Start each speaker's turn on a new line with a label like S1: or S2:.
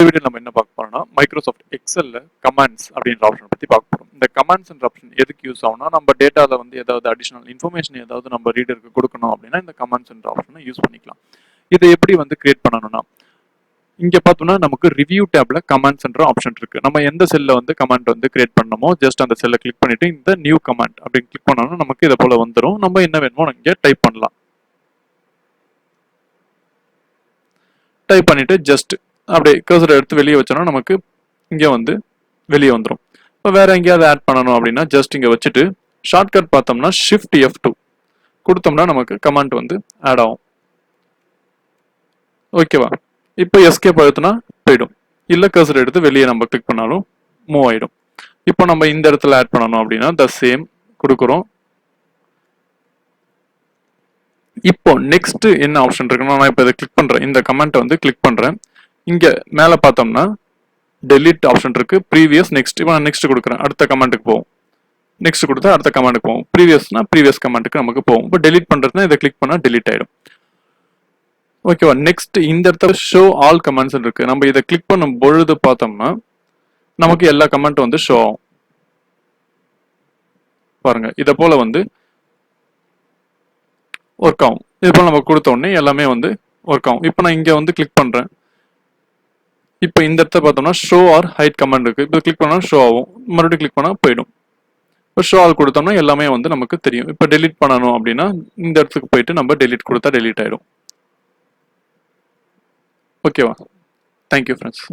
S1: Video நம்ம என்ன பார்க்க போறோம்னா மைக்ரோசாஃப்ட் எக்ஸல்ல கமாண்ட்ஸ் அப்படின்ற ஆப்ஷன் பத்தி பார்க்க போறோம். இந்த கமாண்ட்ஸ்ன்ற ஆப்ஷன் எதுக்கு யூஸ் ஆகும்னா நம்ம டேட்டால வந்து ஏதாவது அடிஷனல் இன்ஃபர்மேஷன் ஏதாவது நம்ம ரீடருக்கு கொடுக்கணும் அப்படின்னா இந்த கமாண்ட்ஸ்ன்ற ஆப்ஷனை யூஸ் பண்ணிக்கலாம். இதை எப்படி வந்து கிரியேட் பண்ணணும்னா இங்க பார்த்தோம்னா நமக்கு ரிவ்யூ டேப்ல கமாண்ட்ஸ்ன்ற ஆப்ஷன் இருக்கு. நம்ம எந்த செல்ல வந்து கமாண்ட் வந்து கிரியேட் பண்ணணுமோ ஜஸ்ட் அந்த செல்லை கிளிக் பண்ணிட்டு இந்த நியூ கமாண்ட் அப்படின்னு கிளிக் பண்ணோம்னா நமக்கு இதை போல வந்துடும். நம்ம என்ன வேணுமோ இங்க டைப் பண்ணலாம். டைப் பண்ணிட்டு ஜஸ்ட் அப்படியே கர்சரை எடுத்து வெளியே வச்சோம்னா நமக்கு இங்க வந்து வெளியே வந்துடும். இப்போ வேற எங்கேயாவது ஆட் பண்ணணும் அப்படின்னா ஜஸ்ட் இங்க வச்சுட்டு ஷார்ட்கட் பார்த்தோம்னா ஷிஃப்ட் F2 கொடுத்தோம்னா நமக்கு கமாண்ட் வந்து ஆட் ஆகும். ஓகேவா? இப்போ எஸ்கேப் அழுத்தினா போயிடும். இல்ல கர்சர் எடுத்து வெளியே நம்ம கிளிக் பண்ணாலும் மூவ் ஆயிடும். இப்போ நம்ம இந்த இடத்துல ஆட் பண்ணணும் அப்படின்னா த சேம் கொடுக்குறோம். இப்போ நெக்ஸ்ட் என்ன ஆப்ஷன் இருக்குன்னா நான் இப்போ இதை கிளிக் பண்றேன். இந்த கமெண்ட் வந்து கிளிக் பண்றேன். இங்க மேல பார்த்தோம்னா டெலிட் ஆப்ஷன் இருக்கு. Previous next. இப்போ நான் நெக்ஸ்ட் கொடுக்குறேன். அடுத்த கமெண்ட்டுக்கு போகும். நெக்ஸ்ட் கொடுத்தா அடுத்த கமெண்ட்டுக்கு போகும். ப்ரீவியஸ்னா ப்ரீவியஸ் கமெண்ட்டுக்கு நமக்கு போகும். இப்போ டெலிட் பண்றதுனா இதை கிளிக் பண்ணா டெலிட் ஆயிடும். ஓகேவா? நெக்ஸ்ட் இந்த இடத்துல ஷோ ஆல் கமெண்ட்ஸ் இருக்கு. நம்ம இதை கிளிக் பண்ணும் பொழுது பார்த்தோம்னா நமக்கு எல்லா கமெண்ட்டும் வந்து ஷோ ஆகும். பாருங்க இதை போல வந்து ஒர்க் ஆகும். இது போல நம்ம கொடுத்த உடனே எல்லாமே வந்து ஒர்க் ஆகும். இப்போ நான் இங்க வந்து கிளிக் பண்றேன். இப்போ இந்த இடத்த பார்த்தோம்னா ஷோ ஆர் ஹைட் கமெண்ட் இருக்கு. இப்போ கிளிக் பண்ணா ஷோ ஆகும். மறுபடியும் கிளிக் பண்ணா போயிடும். இப்போ ஷோ ஆல் கொடுத்தோம்னா எல்லாமே வந்து நமக்கு தெரியும். இப்போ டெலிட் பண்ணணும் அப்படின்னா இந்த இடத்துக்கு போயிட்டு நம்ம டெலிட் கொடுத்தா டெலிட் ஆயிடும். ஓகேவா? Thank you friends.